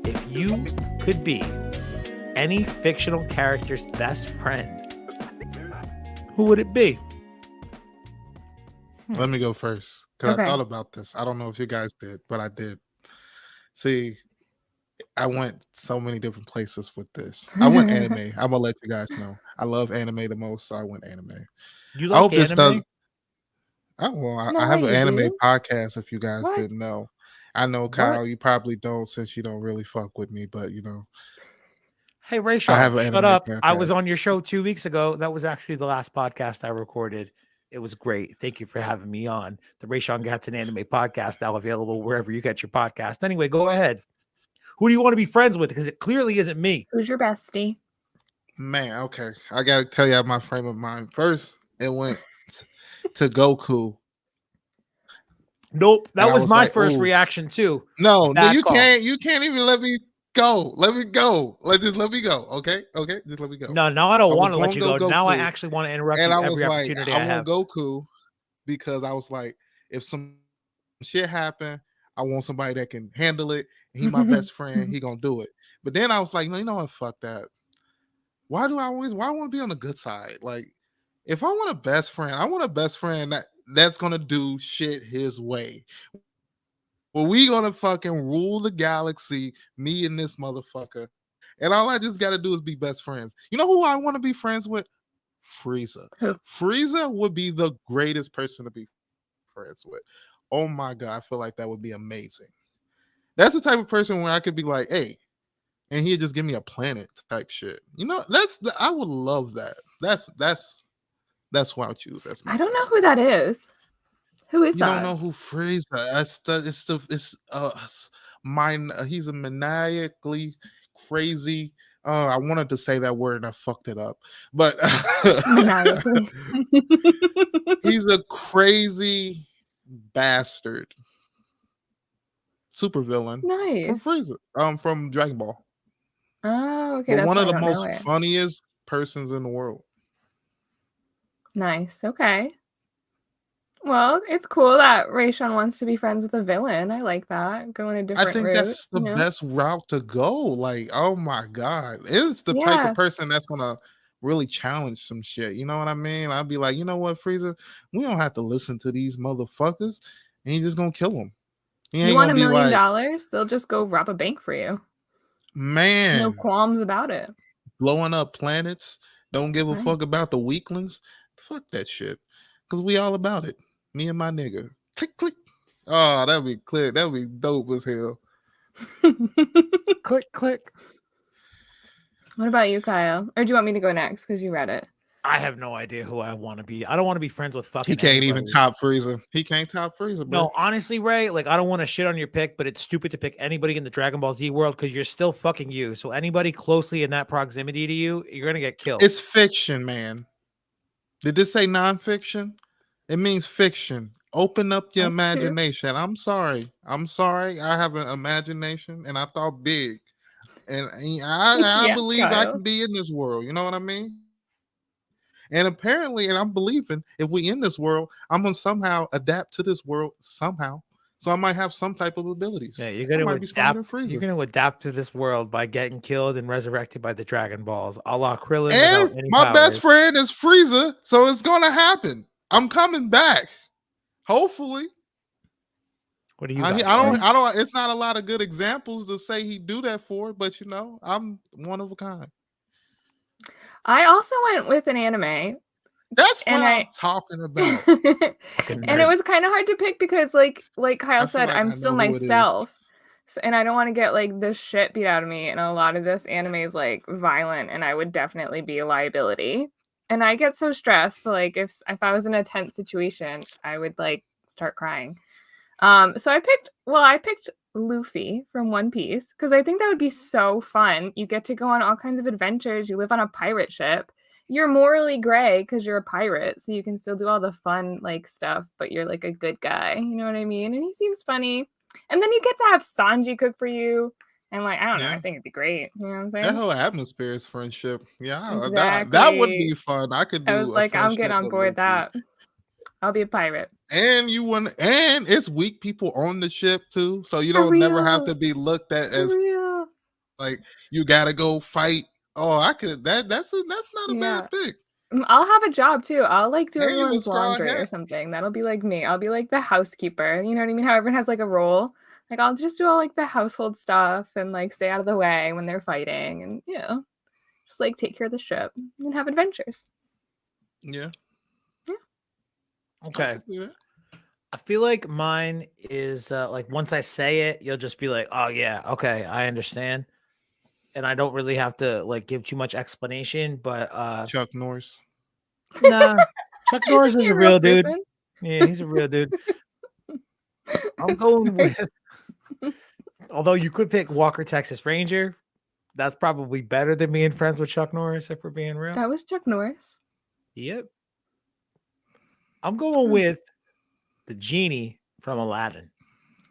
if you could be any fictional character's best friend, who would it be? Let me go first because I Okay. thought about this. I don't know if you guys did, but I did. See, I went so many different places with this. I went anime. I'm gonna let you guys know. I love anime the most, so I went anime. You I like hope this does. anime? No I have way an you anime do. podcast. If you guys What? didn't know, I know Kyle, you probably don't since you don't really fuck with me, but Hey, I Rayshawn, have an shut anime up. I was podcast. on your show 2 weeks ago. That was actually the last podcast I recorded. It was great. Thank you for having me on. The Rayshawn Gats an Anime podcast, now available wherever you get your podcast. Anyway, go ahead. Who do you want to be friends with? Because it clearly isn't me. Who's your bestie? Man, okay, I gotta tell you my frame of mind. First, it went to Goku, Nope. and That I was was my like, first "Ooh, reaction too. no, Bad you call. can't even let me go. Let me go. Let me go. Okay, just let me go." No, now I I don't was want to let gonna you go go. Now I Goku, actually want to interrupt and you I every was like, opportunity I I want have. Goku because I was like, if some shit happen, I want somebody that can handle it. He my best friend. He gonna do it. But then I was like, no, you know what? Fuck that. Why I want to be on the good side? Like, if I want a best friend, I want a best friend that's gonna do shit his way. Well, we gonna fucking rule the galaxy, me and this motherfucker. And all I just gotta do is be best friends. You know who I want to be friends with? Frieza. Who? Frieza would be the greatest person to be friends with. Oh my god, I feel like that would be amazing. That's the type of person where I could be like, hey, and he'd just give me a planet type shit. I would love that. That's who I would choose. That's my I don't know best who that is. Who is You that? don't know who Frieza? He's a maniacally crazy. I wanted to say that word and I fucked it up, but Maniacally. he's a crazy bastard supervillain from Nice. Frieza, from Dragon Ball. Oh, okay. But That's one why of I the don't know most it. funniest persons in the world. Nice. Okay. Well, it's cool that Rayshawn wants to be friends with a villain. I like that. Going a I different think route, that's the you know? best route to go. Like, oh my god, it is the type of Yeah. person that's gonna really challenge some shit. You know what I mean? I'd be like, you know what, Frieza, we don't have to listen to these motherfuckers, and he's just gonna kill them. He You ain't want gonna $1 be million? like, They'll just go rob a bank for you. No man, qualms about it. blowing up planets. Don't give a Nice. fuck about the weaklings. Fuck that shit, cause we all about it. Me and my nigga. Click click. Oh, that'd be clear. That'd be dope as hell. Click, click. What about you, Kyle? Or do you want me to go next because you read it? I have no idea who I want to be. I don't want to be friends with fucking He can't even anybody. top Frieza. He can't top Frieza, bro. No, honestly, Ray, like I don't want to shit on your pick, but it's stupid to pick anybody in the Dragon Ball Z world because you're still fucking you. So anybody closely in that proximity to you, you're gonna get killed. It's fiction, man. Did this say nonfiction? It means fiction. Open up your That's true. imagination. I'm sorry. I have an imagination and I thought big. And I Yeah, believe I Kyle. can be in this world. You know what I mean? And apparently, and I'm believing if we in this world, I'm gonna somehow adapt to this world somehow. So I might have some type of abilities. Yeah, you're I gonna might be stronger adapt. than Frieza. You're gonna adapt to this world by getting killed and resurrected by the Dragon Balls, a la Krillin And without any my powers. best friend is Frieza, so it's gonna happen. I'm coming back. Hopefully. What do you I got? don't. It's not a lot of good examples to say he do that for, but I'm one of a kind. I also went with an anime. That's And what I'm talking about. And it was kind of hard to pick because like Kyle said, I'm still myself. So, and I don't want to get like the shit beat out of me. And a lot of this anime is like violent, and I would definitely be a liability. And I get so stressed. So like if I was in a tense situation, I would like start crying. So I picked Luffy from One Piece because I think that would be so fun. You get to go on all kinds of adventures. You live on a pirate ship. You're morally gray because you're a pirate, so you can still do all the fun like stuff, but you're like a good guy. You know what I mean? And he seems funny. And then you get to have Sanji cook for you. And like, I don't know, I think it'd be great. You know what I'm saying? That whole atmosphere is friendship. Yeah, exactly. that would be fun. I could do. I was like, I'm getting on board with that. I'll be a pirate. And it's weak people on the ship too, so you don't never have to be looked at as like you gotta go fight. Oh, I could that's not a bad pick. I'll have a job too. I'll like do And you a everyone's straw laundry or hat. something. That'll be like me. I'll be like the housekeeper. You know what I mean? How everyone has like a role. Like I'll just do all like the household stuff and like stay out of the way when they're fighting and just like take care of the ship and have adventures. Yeah. Okay. I feel like mine is like once I say it, you'll just be like, "Oh yeah, okay, I understand," and I don't really have to like give too much explanation. But Chuck Norris. nah, Chuck Norris is he a real dude. person? Yeah, he's a real dude. I'm going with. Although you could pick Walker Texas Ranger, that's probably better than being friends with Chuck Norris if we're being real. That was Chuck Norris. Yep. I'm going with the genie from Aladdin.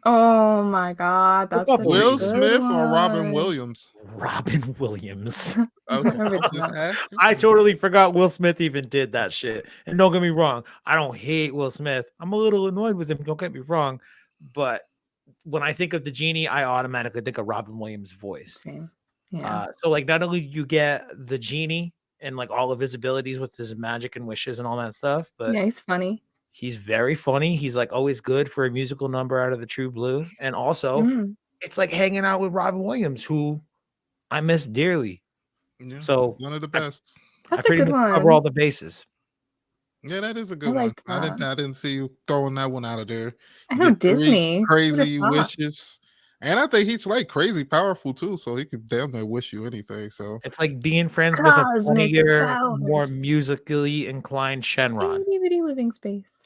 Oh my God, that's such Will a good Smith one. or Robin Williams? Robin Williams. Okay. I totally forgot Will Smith even did that shit. And don't get me wrong, I don't hate Will Smith. I'm a little annoyed with him. Don't get me wrong, but when I think of the genie, I automatically think of Robin Williams' voice. Same. Yeah. So like not only you get the genie and like all of his abilities with his magic and wishes and all that stuff, but yeah, he's funny. He's very funny. He's like always good for a musical number out of the True Blue. And also it's like hanging out with Robin Williams, who I miss dearly. Yeah, so one of the best. That's I pretty a good much one. cover all the bases. Yeah, that is a good one. I didn't see you throwing that one out of there. I know Disney. Crazy wishes. And I think he's like crazy powerful too, so he could damn near wish you anything. So it's like being friends with a funnier, more musically inclined Shenron. Itty living space.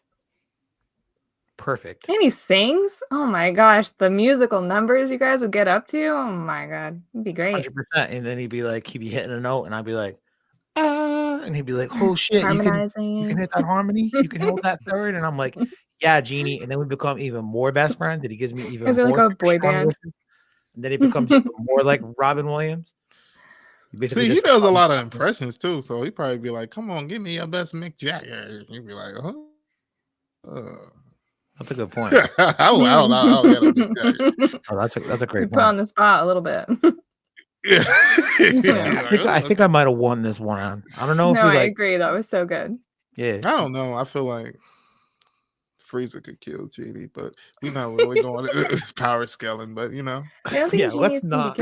Perfect. And he sings. Oh my gosh, the musical numbers you guys would get up to. Oh my God, it'd be great. 100%. And then he'd be hitting a note, and I'd be like, and he'd be like, oh shit, you can hit that harmony, you can hold that third, and I'm like, yeah, genie. And then we become even more best friends, and he gives me even more like a boy band. Wishes. And then he becomes even more like Robin Williams. He does a lot of impressions too, so he'd probably be like, come on, give me your best Mick Jagger. You'd be like, that's a good point. I don't know. Oh, that's a great point. Put on the spot a little bit. Yeah. I think I might have won this one round. I don't know if I agree. That was so good. Yeah. I don't know. I feel like Frieza could kill Genie, but we're not really going power scaling, but yeah, let's not.